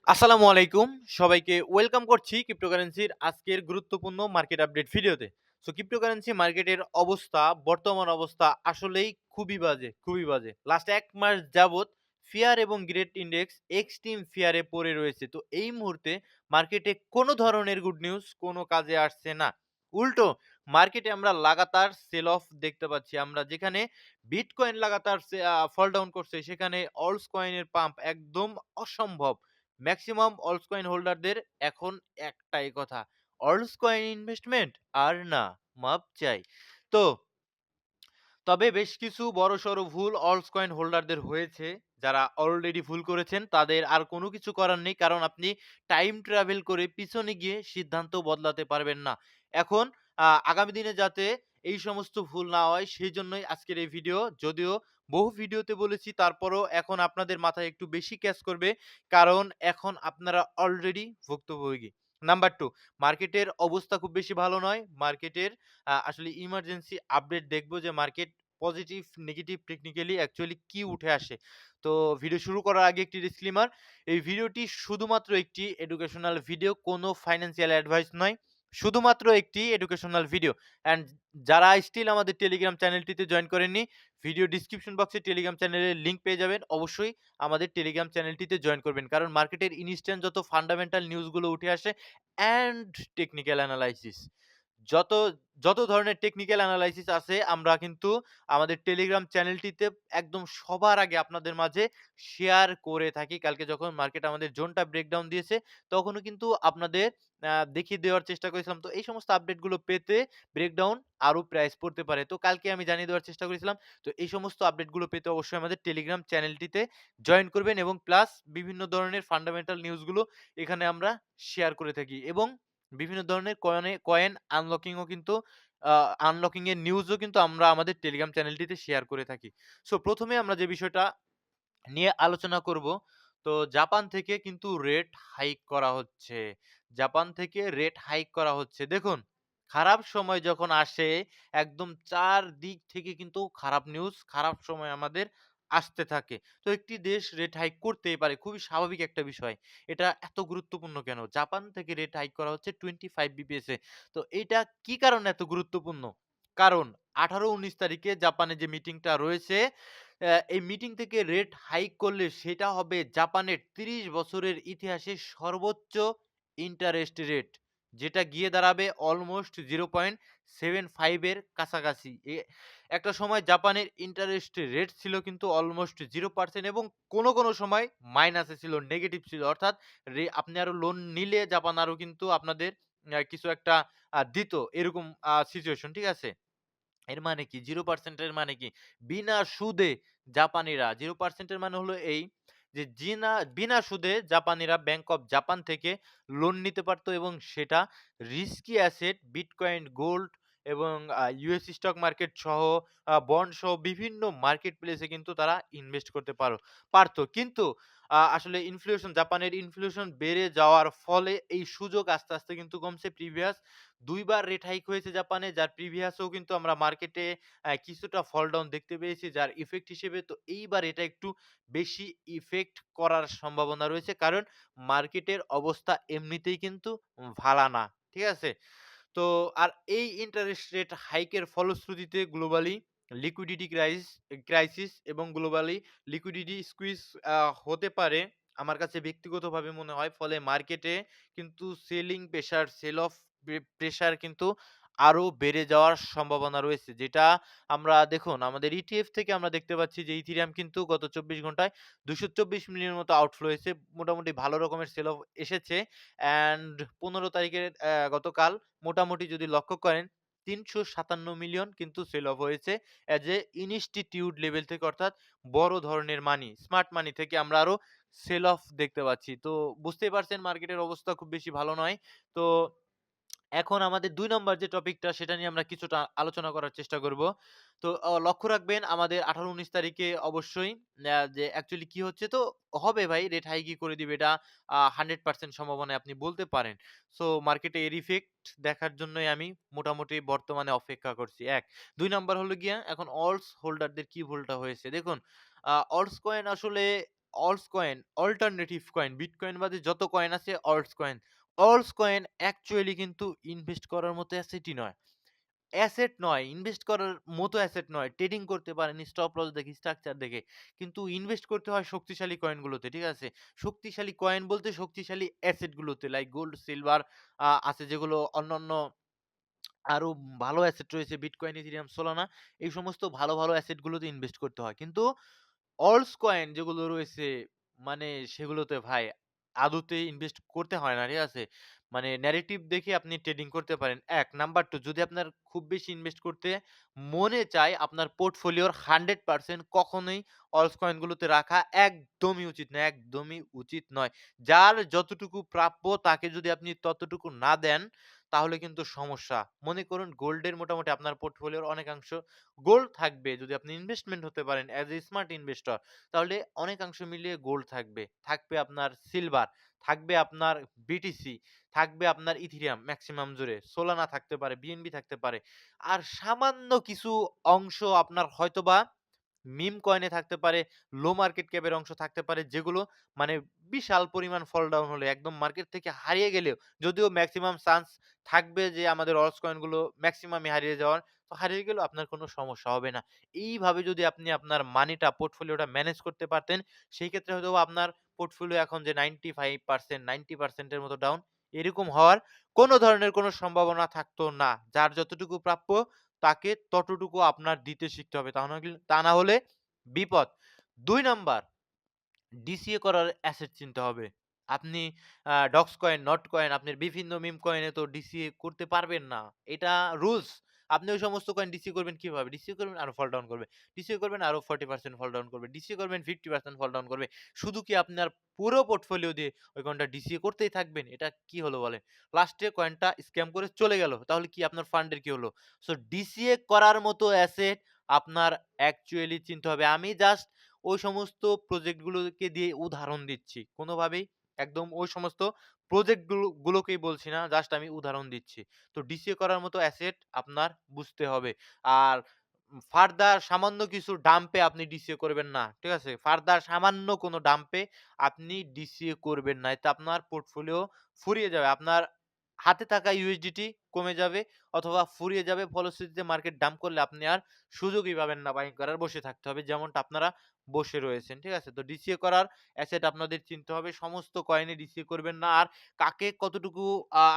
আসসালামু আলাইকুম। সবাইকে ওয়েলকাম করছি ক্রিপ্টোকারেন্সির আজকের গুরুত্বপূর্ণ মার্কেট আপডেট ভিডিওতে। সো ক্রিপ্টোকারেন্সি মার্কেটের অবস্থা, বর্তমান অবস্থা আসলেই খুবই বাজে, খুবই বাজে। লাস্ট ১ মাস যাবৎ ফিয়ার এবং গ্রেড ইনডেক্স এক্সট্রিম ফিয়ারে পড়ে রয়েছে। তো এই মুহূর্তে মার্কেটে কোনো ধরনের গুড নিউজ কোনো কাজে আসছে না। উল্টো মার্কেটে আমরা লাগাতার সেল অফ দেখতে পাচ্ছি। আমরা যেখানে বিটকয়েন লাগাতার ফল ডাউন করছে, সেখানে অলস কয়েনের পাম্প একদম অসম্ভব। ম্যাক্সিমাম অলস কয়েন হোল্ডারদের এখন একটাই কথা, অলস কয়েন ইনভেস্টমেন্ট আর না, মাপ চাই। তো তবে বেশ কিছু বড়সড় ভুল অলস কয়েন হোল্ডারদের হয়েছে। যারা অলরেডি ভুল করেছেন তাদের আর কোনো কিছু করার নেই। কারণ আপনি টাইম ট্রাভেল করে পিছনে গিয়ে সিদ্ধান্ত বদলাতে পারবেন না। এখন আগামী দিনে যাতে এই সমস্ত ভুল না হয় সেইজন্যই আজকের এই ভিডিও। যদিও বহু ভিডিওতে বলেছি, তারপরও এখন আপনাদের মাথায় একটু বেশি ক্যাচ করবে। কারণ এখন আপনারা অলরেডি ভুক্তভোগী। নাম্বার 2, মার্কেটের অবস্থা খুব বেশি ভালো নয়। মার্কেটের আসলে ইমার্জেন্সি আপডেট দেখব যে market positive, negative, technically actually কি উঠে আসে। তো ভিডিও শুরু করার আগে একটি ডিসক্লেমার, এই ভিডিওটি শুধুমাত্র একটি এডুকেশনাল ভিডিও, কোনো ফাইন্যান্সিয়াল অ্যাডভাইস নয়। শুধুমাত্র একটি এডুকেশনাল ভিডিও। অ্যান্ড যারা স্টিল আমাদের টেলিগ্রাম চ্যানেলটিতে জয়েন করেননি, ভিডিও ডিসক্রিপশন বক্সে টেলিগ্রাম চ্যানেলের লিংক পেয়ে যাবেন। অবশ্যই আমাদের টেলিগ্রাম চ্যানেলটিতে জয়েন করবেন। কারণ মার্কেটের ইনস্ট্যান্ট যত ফান্ডামেন্টাল নিউজগুলো উঠে আসে অ্যান্ড টেকনিক্যাল অ্যানালাইসিস, যত যত ধরনের টেকনিক্যাল অ্যানালাইসিস আছে আমরা কিন্তু আমাদের টেলিগ্রাম চ্যানেলটিতে একদম সবার আগে আপনাদের মাঝে শেয়ার করে থাকি। কালকে যখন মার্কেট আমাদের জোনটা ব্রেকডাউন দিয়েছে তখনও কিন্তু আপনাদের দেখিয়ে দেওয়ার চেষ্টা করেছিলাম। তো এই সমস্ত আপডেটগুলো পেতে ব্রেকডাউন আরো প্রাইস পড়তে পারে। তো কালকে আমি জানিয়ে দেওয়ার চেষ্টা করেছিলাম। তো এই সমস্ত আপডেটগুলো পেতে অবশ্যই আমাদের টেলিগ্রাম চ্যানেলটিতে জয়েন করবেন এবং প্লাস বিভিন্ন ধরনের ফান্ডামেন্টাল নিউজগুলো এখানে আমরা শেয়ার করে থাকি এবং বিভিন্ন ধরনের কয়েন আনলকিং ও কিন্তু আ আনলকিং এর নিউজও কিন্তু আমরা আমাদের টেলিগ্রাম চ্যানেলটিতে শেয়ার করে থাকি। সো ১ম এ আমরা যে বিষয়টা নিয়ে আলোচনা করব, তো জাপান থেকে কিন্তু রেট হাইক করা হচ্ছে। জাপান থেকে রেট হাইক করা হচ্ছে। দেখুন, খারাপ সময় যখন আসে একদম ৪ দিক থেকে কিন্তু খারাপ নিউজ, খারাপ সময় আমাদের আসতে থাকে। তো একটি দেশ রেট হাইক করতেই পারে। খুবই স্বাভাবিক একটা বিষয়। এটা এত গুরুত্বপূর্ণ কেন? জাপান থেকে রেট হাইক করা হচ্ছে 25 বিপিএস এ। তো এইটা কি কারণে এত গুরুত্বপূর্ণ? কারণ ১৮-১৯ তারিখে জাপানে যে মিটিংটা রয়েছে, এই মিটিং থেকে রেট হাইক করলে সেটা হবে জাপানের ৩০ বছরের ইতিহাসে সর্বোচ্চ ইন্টারেস্ট রেট। যেটা গিয়ে দাঁড়াবে অলমোস্ট 0.75 এর কাছাকাছি। একটা সময় জাপানের ইন্টারেস্ট রেট ছিল কিন্তু অলমোস্ট 0% এবং কোনো সময় মাইনাসে ছিল, নেগেটিভ ছিল। অর্থাৎ আপনি আরো লোন নিলে জাপান আরো কিন্তু আপনাদের কিছু একটা দিত। এরকম সিচুয়েশন, ঠিক আছে? এর মানে কি? 0% এর মানে কি? বিনা সুদে জাপানিরা 0% এর মানে হলো এই যে বিনা সুদে জাপানিরা ব্যাংক অফ জাপান থেকে লোন নিতে পারত এবং সেটা রিস্কি অ্যাসেট, বিটকয়েন, গোল্ড এবং ইউএস স্টক মার্কেট সহ বন্ড সহ বিভিন্ন মার্কেট প্লেসে কিন্তু তারা ইনভেস্ট করতে পারত। কিন্তু আসলে জাপানের ইনফ্লেশন বেড়ে যাওয়ার ফলে এই সুযোগ আস্তে কিন্তু কমছে। প্রিভিয়াস ২ বার রেট হাইক হয়েছে জাপানে, যার প্রিভিয়াসেও কিন্তু আমরা মার্কেটে কিছুটা ফল ডাউন দেখতে পেয়েছি যার ইফেক্ট হিসেবে। তো এইবার এটা একটু বেশি ইফেক্ট করার সম্ভাবনা রয়েছে। কারণ মার্কেটের অবস্থা এমনিতেই কিন্তু ভালা না। ঠিক আছে? তো আর এই ইন্টারেস্ট রেট হাইকের ফলশ্রুতিতে গ্লোবালি লিকুইডিটি ক্রাইসিস এবং গ্লোবালি লিকুইডিটি স্কুইজ হতে পারে। আমার কাছে ব্যক্তিগতভাবে মনে হয়। ফলে মার্কেটে কিন্তু সেল অফ প্রেশার কিন্তু আরো বেড়ে যাওয়ার সম্ভাবনা রয়েছে। যেটা আমরা দেখুন আমাদের ইটিএফ থেকে আমরা দেখতে পাচ্ছি যে ইথেরিয়াম কিন্তু গত ২৪ ঘন্টায় ২২৪ মিলিয়নের মতো আউটফ্লো হয়েছে। মোটামুটি ভালো রকমের সেল অফ এসেছে। অ্যান্ড ১৫ তারিখের গতকাল মোটামুটি যদি লক্ষ্য করেন ৩৫৭ মিলিয়ন কিন্তু সেল অফ হয়েছে এজ এ ইনস্টিটিউট লেভেল থেকে, অর্থাৎ বড় ধরনের মানি, স্মার্ট মানি থেকে আমরা আরো সেল অফ দেখতে পাচ্ছি। তো বুঝতেই পারছেন মার্কেটের অবস্থা খুব বেশি ভালো নয়। তো এখন আমাদের ২ নম্বর যে টপিকটা সেটা নিয়ে আমরা কিছুটা আলোচনা করার চেষ্টা করব। তো লক্ষ্য রাখবেন আমাদের ১৮-১৯ তারিখে অবশ্যই যে অ্যাকচুয়ালি কি হচ্ছে, তো হবে ভাই, রেট হাইকই করে দিবে, এটা 100% সম্ভাবনায় আপনি বলতে পারেন। সো মার্কেটে এর ইফেক্ট দেখার জন্যই আমি মোটামুটি বর্তমানে অপেক্ষা করছি ১। ২ নাম্বার হলো গিয়ে এখন অলস হোল্ডারদের কি ভুলটা হয়েছে। দেখুন অলস কয়েন আসলে alts coin, alternative coin, bitcoin বাদে যত কয়েন আছে alts coin. Alts coin actually কিন্তু ইনভেস্ট করার মতো অ্যাসেটই নয়। অ্যাসেট নয়, ইনভেস্ট করার মতো অ্যাসেট নয়। ট্রেডিং করতে পারেন স্টপ লস দেখে, স্ট্রাকচার দেখে। কিন্তু ইনভেস্ট করতে হয় শক্তিশালী কয়েনগুলোতে, ঠিক আছে? শক্তিশালী কয়েন বলতে শক্তিশালী অ্যাসেট গুলোতে লাইক গোল্ড, সিলভার আছে যেগুলো অন্যান্য আরো ভালো অ্যাসেট রয়েছে বিটকয়েন, ইথেরিয়াম, সোলানা এই সমস্ত ভালো, ভালো অ্যাসেট গুলোতে ইনভেস্ট করতে হয়। কিন্তু অলস কয়েন যেগুলো রয়েছে মানে সেগুলোতে ভাই আদতে ইনভেস্ট করতে হয় না, ঠিক আছে? মানে ন্যারেটিভ দেখে আপনি ট্রেডিং করতে পারেন ১ নাম্বার ২ যদি আপনার খুব বেশি ইনভেস্ট করতে মনে চায় আপনার পোর্টফোলিওর 100% কখনোই অলস কয়েনগুলোতে রাখা একদমই উচিত নয়, একদমই উচিত নয়। যার যতটুকু প্রাপ্য তাকে যদি আপনি ততটুকু না দেন তাহলে কিন্তু সমস্যা। মনে করুন গোল্ডের মোটামুটি আপনার পোর্টফোলিওর অনেকাংশ গোল্ড থাকবে যদি আপনি ইনভেস্টমেন্ট হতে পারেন অ্যাজ এ স্মার্ট ইনভেস্টর তাহলে অনেকাংশ মিলিয়ে গোল্ড থাকবে। থাকবে আপনার সিলভার, থাকবে আপনার বিটিসি, থাকবে আপনার ইথেরিয়াম ম্যাক্সিমাম জুড়ে, সোলানা থাকতে পারে, বিএনবি থাকতে পারে। আর সামান্য কিছু অংশ আপনার হয়তোবা মিম কয়েনে থাকতে পারে, লো মার্কেট ক্যাপের অংশ থাকতে পারে যেগুলো মানে বিশাল পরিমাণ ফল ডাউন হলে একদম মার্কেট থেকে হারিয়ে গেলেও যদিও মেক্সিমাম চান্স থাকবে যে আমাদের অলস কয়েন গুলো মেক্সিমামই হারিয়ে যাওয়ার। তো হারিয়ে গেলেও আপনার কোনো সমস্যা হবে না। এইভাবে যদি আপনি আপনার মানিটা পোর্টফোলিওটা ম্যানেজ করতে পারতেন, সেই ক্ষেত্রে হয়তোবা আপনার পোর্টফোলিও এখন যে 95% 90% এর মতো ডাউন এরকম হওয়ার কোনো ধরনের কোনো সম্ভাবনা থাকতো না। যার যতটুকু প্রাপ্য তাকে ততটুকু আপনার দিতে শিখতে হবে। তা না হলে বিপদ। ২ নাম্বার ডিসিএ করার অ্যাসেট চিনতে হবে। আপনি ডক্স কয়েন, নট কয়েন, আপনার বিভিন্ন মিম কয়েনে তো ডিসিএ করতে পারবেন না। এটা রুলস। আপনি ওই সমস্ত কয়েন ডিসিএ করবেন কিভাবে? ডিসিএ করবেন আরো ফল ডাউন করবে। ডিসিএ করবেন আরো 40% ফল ডাউন করবে। ডিসিএ করবেন 50% ফল ডাউন করবে। শুধু কি আপনার পুরো পোর্টফোলিও দিয়ে ওই কয়েনটা ডিসিএ করতেই থাকবেন? এটা কি হলো বলেন? লাস্টে কয়েনটা স্ক্যাম করে চলে গেল। তাহলে কি আপনার ফান্ডের কি হলো? সো ডিসিএ করার মতো অ্যাসেট আপনার অ্যাকচুয়ালি চিনতে হবে। আমি জাস্ট ওই সমস্ত প্রজেক্ট গুলোকে দিয়ে উদাহরণ দিচ্ছি। কোনোভাবেই একদম ওই সমস্ত প্রজেক্ট গুলোকেই বলছি না। জাস্ট আমি উদাহরণ দিচ্ছি। তো ডিসিএ করার মতো অ্যাসেট আপনার বুঝতে হবে। আর ফার্দার সামান্য কিছু ডাম্পে আপনি ডিসিএ করবেন না। ঠিক আছে? ফার্দার সামান্য কোনো ডাম্পে আপনি ডিসিএ করবেন না। এতে আপনার পোর্টফোলিও ফুরিয়ে যাবে। আপনার হাতে থাকা ইউএসডিটি কমে যাবে অথবা ফুরিয়ে যাবে। ফলশ্রুতিতে মার্কেট ডাম্প করলে আপনি আর সুযোগই পাবেন না বাইং করার, বসে থাকতে হবে। যেমনটা আপনারা বসে রয়েছেন। ঠিক আছে? তো ডিসিএ করার অ্যাসেট আপনাদের চিনতে হবে। সমস্ত কয়েনে ডিসিএ করবেন না। আর কাকে কতটুকু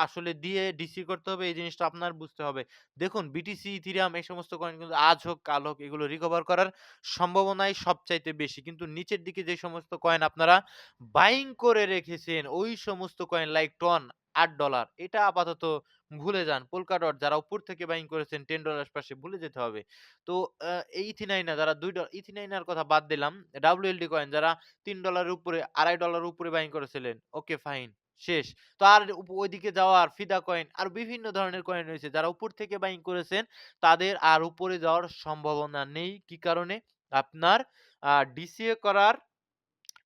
আসলে দিয়ে ডিসিএ করতে হবে এই জিনিসটা আপনার বুঝতে হবে। দেখুন বিটিসি, ইথেরিয়াম এই সমস্ত কয়েন কিন্তু আজ হোক কাল হোক এগুলো রিকভার করার সম্ভাবনাই সবচাইতে বেশি। কিন্তু নিচের দিকে যে সমস্ত কয়েন আপনারা বাইং করে রেখেছেন ওই সমস্ত কয়েন লাইক টন $৮ এটা আপাতত ভুলে যান। পোল্কাডট যারা উপর থেকে বাইং করেছেন $10 পাশে ভুলে যেতে হবে। তো এই ইথিনাইনা যারা ইথিনাইনার কথা বাদ দিলাম। WLD কয়েন যারা $৩ এর উপরে $২.৫ উপরে বাইং করেছিলেন। ওকে ফাইন শেষ। তো আর ওইদিকে যাওয়ার ফিদা কয়েন আর বিভিন্ন ধরনের কয়েন রয়েছে। যারা উপর থেকে বাইং করেছেন তাদের আর উপরে যাওয়ার সম্ভাবনা নেই। কি কারণে? আপনার ডিসিএ করার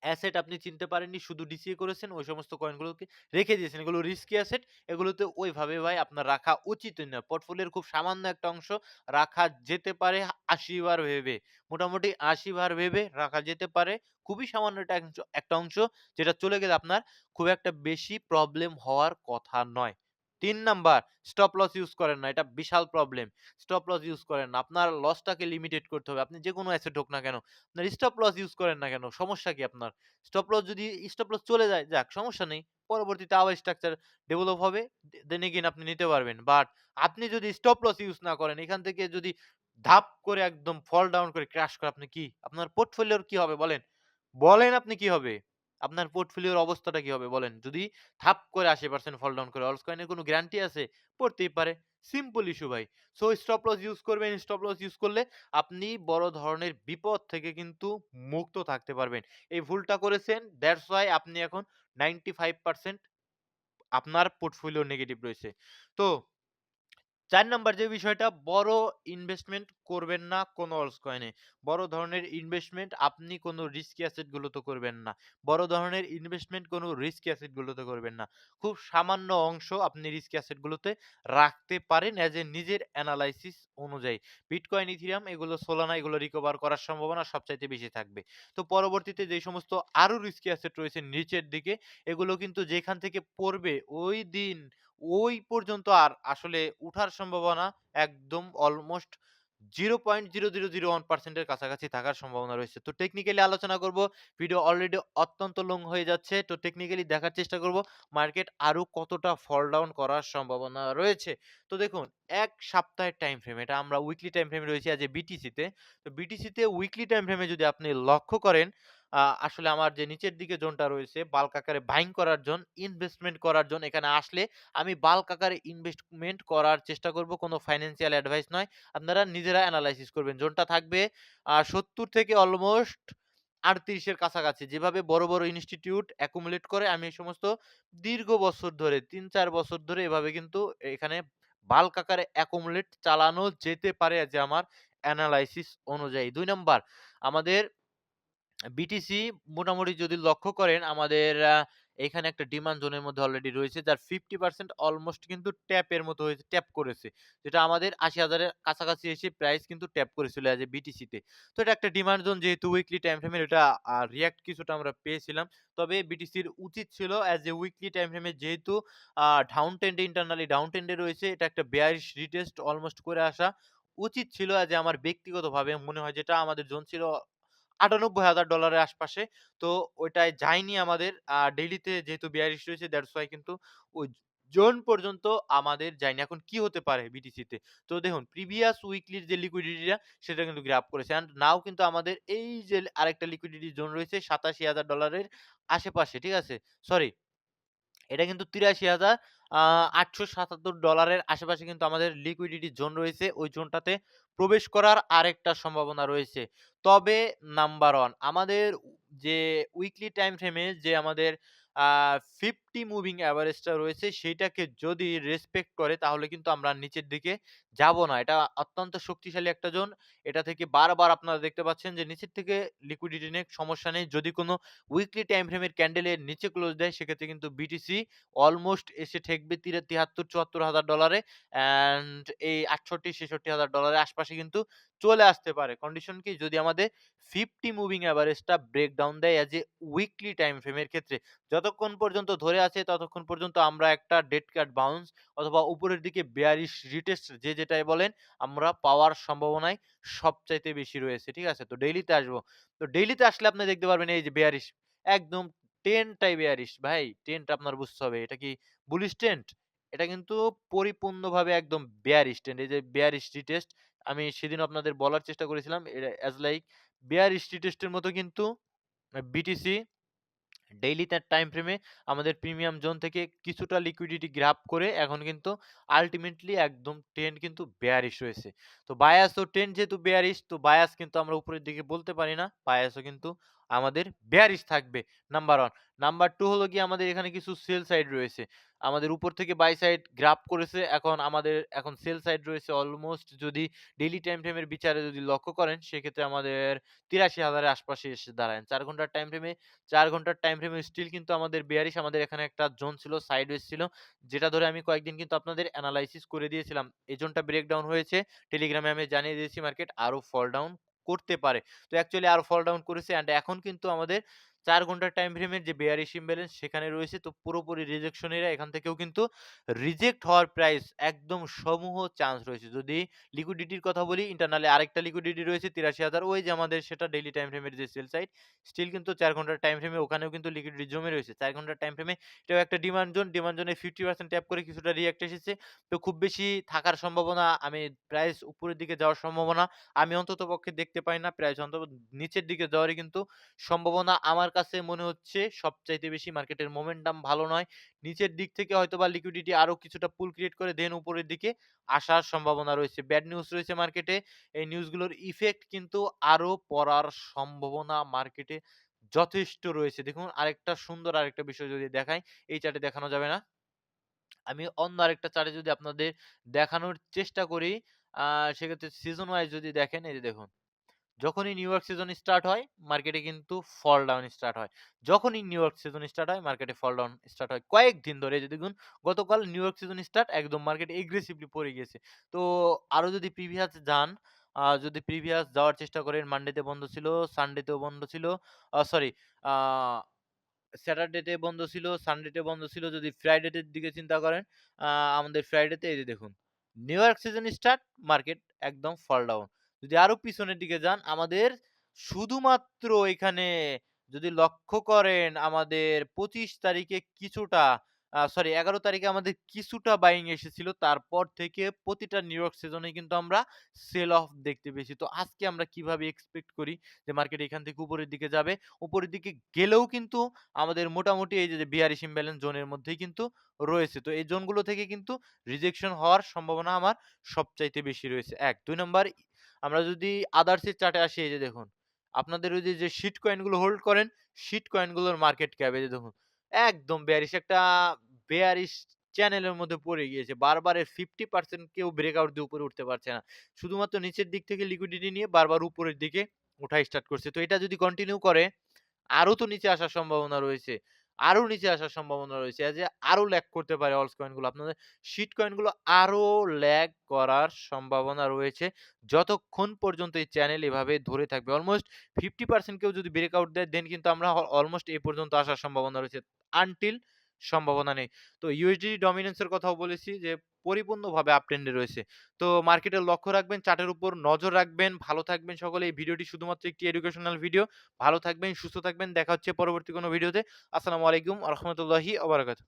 অ্যাসেট আপনি চিনতে পারেননি। শুধু ডিসিএ করেছেন। ওই সমস্ত কয়েনগুলোকে রেখে দিয়েছেন। এগুলো রিস্কি অ্যাসেট। এগুলোতে ওইভাবে ভাই আপনার রাখা উচিতই না। পোর্টফোলিওর খুব সামান্য একটা অংশ রাখা যেতে পারে ৮০ বার ভেবে। মোটামুটি ৮০ বার ভেবে রাখা যেতে পারে। খুবই সামান্য একটা অংশ যেটা চলে গেলে আপনার খুব একটা বেশি প্রবলেম হওয়ার কথা নয়। ৩ নাম্বার স্টপ লস ইউজ করেন না। এটা বিশাল প্রবলেম। স্টপ লস ইউজ করেন না। আপনার লসটাকে লিমিটেড করতে হবে। আপনি যেকোনো অ্যাসেট হোক না কেন। আপনার স্টপ লস ইউজ করেন না কেন? সমস্যা কি আপনার? স্টপ লস যদি স্টপ লস চলে যায়, যাক সমস্যা নেই। পরবর্তীতে আবার স্ট্রাকচার ডেভেলপ হবে। দেন এগেইন আপনি নিতে পারবেন। বাট আপনি যদি স্টপ লস ইউজ না করেন, এখান থেকে যদি ধাপ করে একদম ফল ডাউন করে ক্র্যাশ করে আপনি কি? আপনার পোর্টফোলিওর কি হবে বলেন? বলেন আপনি কি হবে? আপনার পোর্টফোলিওর অবস্থাটা কি হবে বলেন? যদি ধাপ করে ৮০% ফল ডাউন করে, অলস কয়েনের কোনো গ্যারান্টি আছে? পড়তেই পারে। সিম্পল ইস্যু ভাই। সো স্টপ লস ইউজ করবেন। স্টপ লস ইউজ করলে আপনি বড় ধরনের বিপদ থেকে কিন্তু মুক্ত থাকতে পারবেন। এই ভুলটা করেছেন দ্যাটস ওয়াই আপনি এখন 95% আপনার পোর্টফোলিও নেগেটিভ রয়েছে। তো ৪ নাম্বার যে বিষয়টা, বড় ইনভেস্টমেন্ট করবেন না কোন অলস কয়েনে। বড় ধরনের ইনভেস্টমেন্ট আপনি কোন রিস্কি অ্যাসেট গুলোতে করবেন না। বড় ধরনের ইনভেস্টমেন্ট কোন রিস্কি অ্যাসেট গুলোতে করবেন না। খুব সামান্য অংশ আপনি রিস্কি অ্যাসেট গুলোতে রাখতে পারেন এজ এ নিজের এনালাইসিস অনুযায়ী। বিটকয়েন, ইথেরিয়াম এগুলো, সোলানা এগুলো রিকভার করার সম্ভাবনা সবচাইতে বেশি থাকবে। তো পরবর্তীতে যেই সমস্ত আরো রিস্কি অ্যাসেট রয়েছে নিচের দিকে, এগুলো কিন্তু যেখান থেকে পড়বে ওই দিন ওই পর্যন্ত আর আসলে উঠার সম্ভাবনা একদম অলমোস্ট 0.0001% এর কাছাকাছি থাকার সম্ভাবনা রয়েছে। তো টেকনিক্যালি আলোচনা করব। ভিডিও অলরেডি অত্যন্ত লং হয়ে যাচ্ছে। তো টেকনিক্যালি দেখার চেষ্টা করব মার্কেট আরো কতটা ফল ডাউন করার সম্ভাবনা রয়েছে। তো দেখুন, ১ সপ্তাহের টাইম ফ্রেম, এটা আমরা উইকলি টাইম ফ্রেমে রয়েছি আজ এ বিটিসি তে। তো বিটিসি তে উইকলি টাইম ফ্রেমে যদি আপনি লক্ষ্য করেন, আসলে আমার যে নিচের দিকে জোনটা রয়েছে বাল্ক আকারে বাইং করার জোন, ইনভেস্টমেন্ট করার জোন, এখানে আসলে আমি বাল্ক আকারে ইনভেস্টমেন্ট করার চেষ্টা করব। কোন ফাইন্যান্সিয়াল অ্যাডভাইস নয়। আপনারা নিজেরা এনালাইসিস করবেন। জোনটা থাকবে ৭০ থেকে অলমোস্ট ৩৮ এর কাছাকাছি। যেভাবে বড়, বড় ইনস্টিটিউট একুমুলেট করে, আমি এই সমস্ত দীর্ঘ বছর ধরে ৩-৪ বছর ধরে এভাবে কিন্তু এখানে বাল্ক আকারে একুমুলেট চালানো যেতে পারে যে আমার এনালাইসিস অনুযায়ী। ২ নাম্বার, আমাদের বিটিসি মোটামুটি যদি লক্ষ্য করেন, আমাদের এখানে একটা ডিমান্ড জোনের মধ্যে অলরেডি রয়েছে, যার 50% অলমোস্ট কিন্তু ট্যাপের মতো হয়েছে, ট্যাপ করেছে। যেটা আমাদের ৮০,০০০ এর কাছাকাছি এসে প্রাইস কিন্তু ট্যাপ করেছিল এজ এ বিটিসি তে। তো এটা একটা ডিমান্ড জোন, যেহেতু উইকলি টাইম ফ্রেমের, এটা রিঅ্যাক্ট কিছুটা আমরা পেয়েছিলাম। তবে বিটিসির উচিত ছিল এজ এ উইকলি টাইম ফ্রেমে, যেহেতু ডাউন ট্রেন্ডে, ইন্টারনালি ডাউন ট্রেন্ডে রয়েছে, এটা একটা বেয়ারিশ রিটেস্ট অলমোস্ট করে আসা উচিত ছিল এজ এ আমার ব্যক্তিগতভাবে মনে হয়। যেটা আমাদের জোন ছিল $৯৮,০০০ এর আশপাশে। তো ওইটায় যায়নি আমাদের। ডেইলিতে যেহেতু বেয়ারিশ রয়েছে, দ্যাটস ওয়াই কিন্তু ওই জোন পর্যন্ত আমাদের যায়নি। এখন কি হতে পারে বিটিসিতে? তো দেখুন, প্রিভিয়াস উইকলির যে লিকুইডিটিটা সেটা কিন্তু গ্র্যাব করেছে। অ্যান্ড নাও কিন্তু আমাদের এই যে আরেকটা লিকুইডিটি জোন রয়েছে $৮৭,০০০ এর আশেপাশে, ঠিক আছে? সরি, এটা কিন্তু ৮৩,৮৭৭ এর আশেপাশে কিন্তু আমাদের লিকুইডিটি জোন রয়েছে। ওই জোনটাতে প্রবেশ করার আরেকটা সম্ভাবনা রয়েছে। তবে নাম্বার 1, আমাদের যে উইকলি টাইম ফ্রেমে যে আমাদের আ 50 মুভিং এভারেজটা রয়েছে, সেইটাকে যদি রেসপেক্ট করে তাহলে কিন্তু আমরা নিচের দিকে যাব না। এটা অত্যন্ত শক্তিশালী একটা জোন। এটা থেকে বারবার আপনারা দেখতে পাচ্ছেন যে নিচের থেকে লিকুইডিটি নিয়ে সমস্যা নেই। যদি কোন উইকলি টাইম ফ্রেমের ক্যান্ডেলের নিচে ক্লোজ দেয়, সেক্ষেত্রে কিন্তু বিটিসি অলমোস্ট এসে ঠেকবে ৭৩-৭৪ হাজার ডলারে, অ্যান্ড এই ৬৮-৬৬ হাজার ডলারের আশপাশে কিন্তু চলে আসতে পারে। কন্ডিশন কি? যদি আমাদের 50 মুভিং এভারেজটা ব্রেক ডাউন দেয় এজ এ উইকলি টাইম ফ্রেমের ক্ষেত্রে। যতক্ষণ পর্যন্ত ধরে আছে ততক্ষণ পর্যন্ত আমরা একটা ডেড ক্যাট বাউন্স অথবা উপরের দিকে বেয়ারিশ রিটেস্ট, যে যেটাই বলেন, আমরা পাওয়ার সম্ভাবনাই সবচাইতে বেশি রয়েছে। ঠিক আছে? তো ডেইলিতে আসবো। তো ডেইলিতে আসলে আপনি দেখতে পারবেন এই যে বেয়ারিশ, একদম ট্রেন্ডটাই বেয়ারিশ ভাই। ট্রেন্ড আপনার বুঝতে হবে। এটা কি বুলিশ ট্রেন্ড? এটা কিন্তু পরিপূর্ণভাবে একদম বেয়ারিশ ট্রেন্ড। এই যে বেয়ারিশ রিটেস্ট, আমি সেদিনও আপনাদের বলার চেষ্টা করেছিলাম। এটা এজ লাইক বেয়ারিশ রিটেস্টের মতো কিন্তু বিটিসি ডেইলি তার টাইম ফ্রেমে আমাদের প্রিমিয়াম জোন থেকে কিছুটা লিকুইডিটি গ্র্যাব করে এখন কিন্তু আল্টিমেটলি একদম ট্রেন্ড কিন্তু বেয়ারিশ রয়েছে। তো বায়াস ও ট্রেন্ড যেহেতু বেয়ারিশ, তো বায়াস কিন্তু আমরা উপরের দিকে বলতে পারি না। বায়াসও কিন্তু আমাদের বেয়ারিশ থাকবে, নাম্বার 1। নাম্বার 2 হলো গিয়ে আমাদের এখানে কিছু সেল সাইড রয়েছে। আমাদের উপর থেকে বাই সাইড গ্র্যাব করেছে। এখন আমাদের এখন সেল সাইড রয়েছে অলমোস্ট, যদি ডেইলি টাইম ফ্রেমের বিচারে যদি লক্ষ্য করেন, সেক্ষেত্রে আমাদের ৮৩,০০০ এর আশপাশে এসে দাঁড়ায়। ৪ ঘন্টার টাইম ফ্রেমে, ৪ ঘন্টার টাইম ফ্রেমে স্টিল কিন্তু আমাদের বেয়ারিশ। আমাদের এখানে একটা জোন ছিল, সাইডওয়েজ ছিল, যেটা ধরে আমি কয়েকদিন কিন্তু আপনাদের এনালাইসিস করে দিয়েছিলাম। এই জোনটা ব্রেকডাউন হয়েছে। টেলিগ্রামে আমি জানিয়ে দিয়েছি মার্কেট আরো ফল ডাউন করতে পারে। তো অ্যাকচুয়ালি আরো ফল ডাউন করেছে, অ্যান্ড এখন কিন্তু আমাদের ৪ ঘন্টার টাইম ফ্রেমের যে বেয়ারিশ ইমব্যালেন্স সেখানে রয়েছে। তো পুরোপুরি রিজেকশন এরিয়া, এখান থেকেও কিন্তু রিজেক্ট হওয়ার প্রাইস একদম সমূহ চান্স রয়েছে। যদি লিকুইডিটির কথা বলি, ইন্টারনালি আরেকটা লিকুইডিটি রয়েছে ৮৩,০০০। ওই যে আমাদের সেটা ডেইলি টাইম ফ্রেমের যে সেল সাইড, স্টিল কিন্তু ৪ ঘন্টার টাইম ফ্রেমে ওখানেও কিন্তু লিকুইডিটি জমে রয়েছে। ৪ ঘন্টার টাইম ফ্রেমে এটাও একটা ডিমান্ড জোন। ডিমান্ড জোনে 50% ট্যাপ করে কিছুটা রিঅ্যাক্ট এসেছে। তো খুব বেশি থাকার সম্ভাবনা, আমি প্রাইস উপরের দিকে যাওয়ার সম্ভাবনা আমি অন্ততপক্ষে দেখতে পাই না। প্রাইস অন্তত নিচের দিকে যাওয়ারই কিন্তু সম্ভাবনা আমার কাছে মনে হচ্ছে সবচাইতে বেশি। মার্কেটের মোমেন্টাম ভালো নয়। নিচের দিক থেকে হয়তোবা লিকুইডিটি আরো কিছুটা পুল ক্রিয়েট করে দেন উপরের দিকে আসার সম্ভাবনা রয়েছে। ব্যাড নিউজ রয়েছে মার্কেটে। এই নিউজগুলোর ইফেক্ট কিন্তু আরো পড়ার সম্ভাবনা মার্কেটে যথেষ্ট রয়েছে। দেখুন, আরেকটা সুন্দর আরেকটা বিষয় যদি দেখাই, এই চার্টে দেখানো যাবে না? আমি অন্য আরেকটা চার্টে যদি আপনাদের দেখানোর চেষ্টা করি, আ সেক্ষেত্রে সিজন ওয়াইজ যদি দেখেন, এই যে দেখুন। যখনই নিউ ইয়র্ক সিজন স্টার্ট হয়, মার্কেটে কিন্তু ফল ডাউন স্টার্ট হয়। যখনই নিউ ইয়র্ক সিজন স্টার্ট হয়, মার্কেটে ফল ডাউন স্টার্ট হয়। কয়েকদিন ধরে এই যে দেখুন, গতকাল নিউ ইয়র্ক সিজন স্টার্ট একদম মার্কেট এগ্রেসিভলি পড়ে গিয়েছে। তো আরো যদি প্রিভিয়াস যান, যদি প্রিভিয়াস যাওয়ার চেষ্টা করেন, মানডেতে বন্ধ ছিল, সানডেতেও বন্ধ ছিল। সরি, আ স্যাটারডেতে বন্ধ ছিল, সানডেতে বন্ধ ছিল। যদি ফ্রাইডেটের দিকে চিন্তা করেন, আ আমাদের ফ্রাইডেতে এই যে দেখুন, new York season start, market একদম ফল ডাউন। যদি আরো পিছনের দিকে যান, আমাদের শুধুমাত্র এখানে যদি লক্ষ্য করেন, আমাদের ২৫ তারিখে কিছুটা, সরি ১১ তারিখে আমাদের কিছুটা বাইং এসেছিল। তারপর থেকে প্রতিটা নিউ ইয়র্ক সিজনে কিন্তু আমরা সেল অফ দেখতে পেয়েছি। তো আজকে আমরা কিভাবে এক্সপেক্ট করি যে মার্কেট এখান থেকে উপরের দিকে যাবে? উপরের দিকে গেলেও কিন্তু আমাদের মোটামুটি এই যে বিয়ারিশ ইমব্যালেন্স জোনের মধ্যেই কিন্তু রয়েছে। তো এই জোনগুলো থেকে কিন্তু রিজেকশন হওয়ার সম্ভাবনা আমার সবচাইতে বেশি রয়েছে ১। ২ নাম্বার, আমরা যদি আদার্স এর চার্টে আসি, এই যে দেখুন। আপনাদের ওই যে শিট কয়েন গুলো হোল্ড করেন, শিট কয়েন গুলোর মার্কেট ক্যাপ এই যে দেখুন। একদম বেয়ারিশ একটা বেয়ারিশ চ্যানেলের মধ্যে পড়ে গিয়েছে। বারবার এর 50% কেউ ব্রেকআউট দিয়ে উপরে উঠতে পারছে না। শুধুমাত্র নিচের দিক থেকে লিকুইডিটি নিয়ে বারবার উপরের দিকে উঠা স্টার্ট করছে। তো এটা যদি কন্টিনিউ করে, আরো তো নিচে আসার সম্ভাবনা রয়েছে। আরো নিচে আসার সম্ভাবনা রয়েছে। যে আরো ল্যাগ করতে পারে অলস কয়েন গুলো। আপনাদের শিট কয়েন গুলো আরো ল্যাগ করার সম্ভাবনা রয়েছে। যতক্ষণ পর্যন্ত এই চ্যানেল এভাবে ধরে থাকবে। অলমোস্ট 50% কেউ যদি ব্রেকআউট দেয়, দেন কিন্তু আমরা অলমোস্ট এ পর্যন্ত আসার সম্ভাবনা রয়েছে। আনটিল সম্ভাবনা নেই। তো ইউএসডি ডমিন্যান্স এর কথাও বলেছি যে পরিপূর্ণভাবে আপ ট্রেন্ড এ রয়েছে। তো মার্কেটের লক্ষ্য রাখবেন, চার্টের উপর নজর রাখবেন। ভালো থাকবেন সকলে। এই ভিডিওটি শুধুমাত্র একটি এডুকেশনাল ভিডিও। ভালো থাকবেন, সুস্থ থাকবেন। দেখা হচ্ছে পরবর্তী কোনো ভিডিওতে। আসসালামু আলাইকুম ওয়া রাহমাতুল্লাহি ওয়া বারাকাতুহু।